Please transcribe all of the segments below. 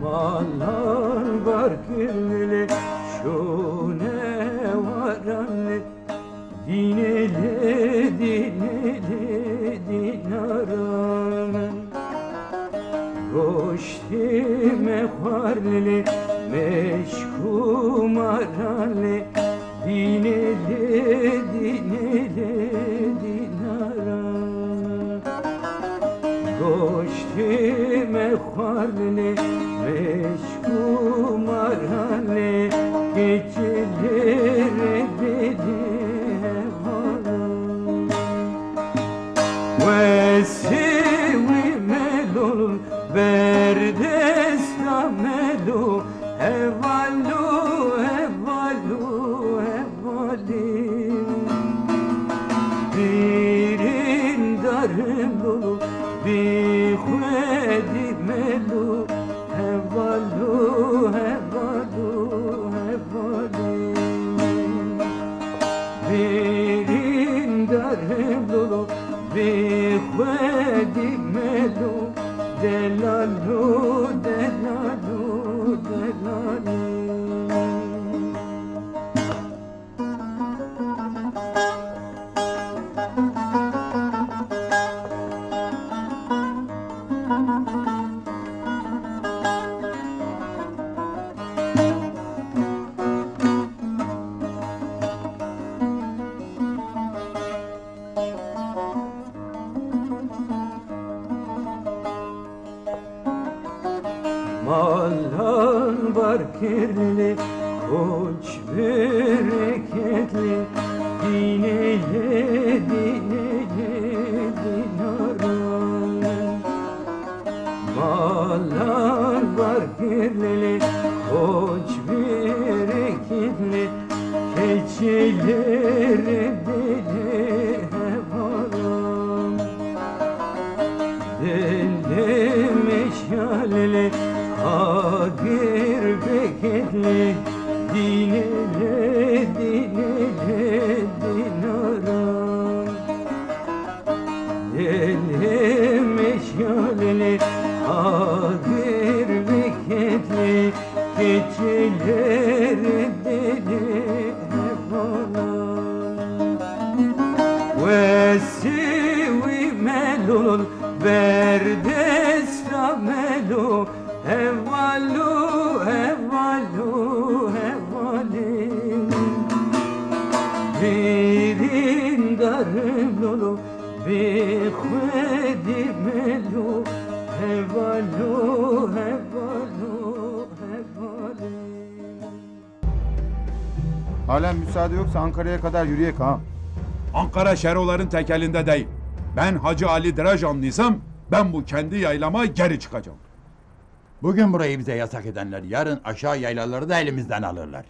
Mallar var gülle şune varanle dinele dinaran goştime varle meşkumarale dinele dinaran goştime varle meşkumarale geceleri dedi ve sevi melul berdesta melu evalu birin darım dolu bir khudi melu evalu birin darım dolu bir khudi melu delalu mallar var kirli koç bereketli dinele dinaran mallar var kirli koç bereketli keçileri deli hevalan deli meşaleli Kadir beketli dinele dinaran deli meşaleli Kadir beketli geceleri deli hevalan ve sevi melul berdesta melu Evalu birin darım dolu bir khudi melu evalu Halen müsaade yoksa Ankara'ya kadar yürüyek ha. Ankara şeroların tekelinde değil. Ben Hacı Ali Drajanlıysam ben bu kendi yaylama geri çıkacağım. Bugün burayı bize yasak edenler yarın aşağı yaylaları da elimizden alırlar.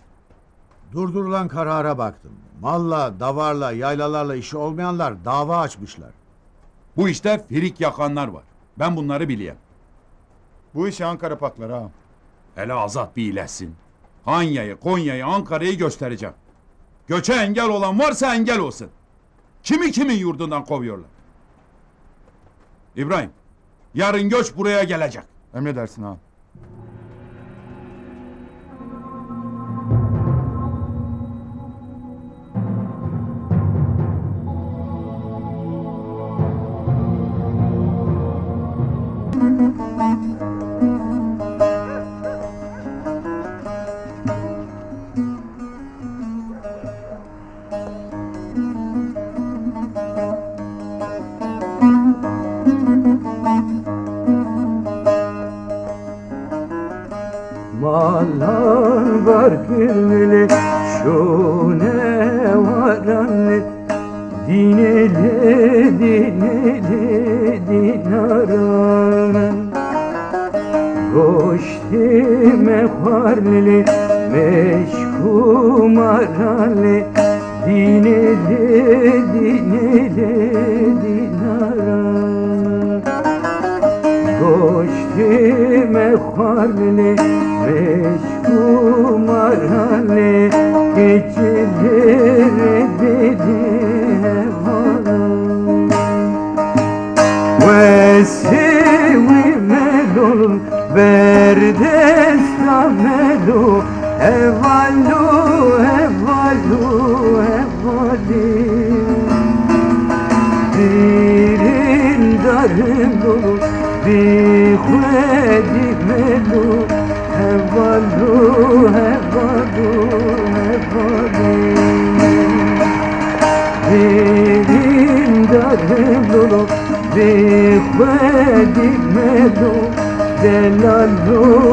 Durdurulan karara baktım. Malla, davarla, yaylalarla işi olmayanlar dava açmışlar. Bu işte firik yakanlar var. Ben bunları bileyim. Bu işi Ankara paklar ha. Hele Azat bir iyileşsin. Hanya'yı, Konya'yı, Ankara'yı göstereceğim. Göçe engel olan varsa engel olsun. Kimi kimin yurdundan kovuyorlar. İbrahim, yarın göç buraya gelecek. Emredersin ha. Mallar var gülle şune varanle dinele dinaran goştime varle meşkumarale dinele dinaran goştime varle meşkumarale geceleri dedi hevalan ve sevi melul verde stamelu evalu Dirin darım dolu bir khwedi melu evalu Dirin darım dolu bir khwedi melu Delalu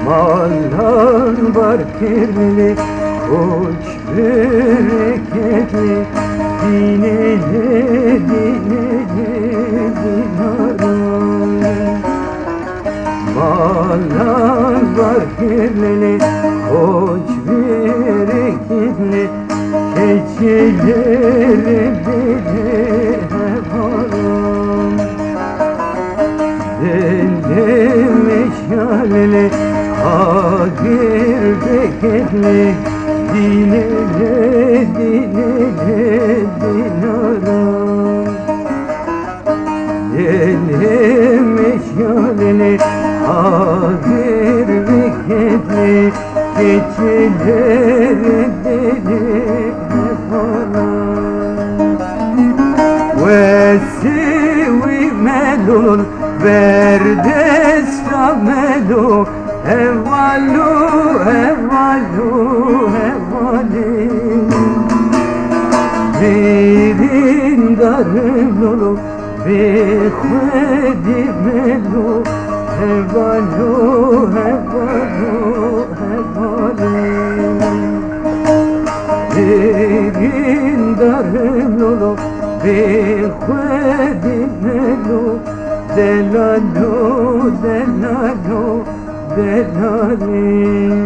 Mallar var kirli, uç bereketli Dinele dinaray Mallar var kirli, uç bereketli Keçileri dile haram Deli meşaleli Agir beketli dinele dinaram Deli meşaleli agir beketli Keçileri deli haram Ve sivi melul verde stamelu Evalu Birin darım dolu bir khwedi melu Evalu Birin darım dolu bir khwedi melu Delalu Delali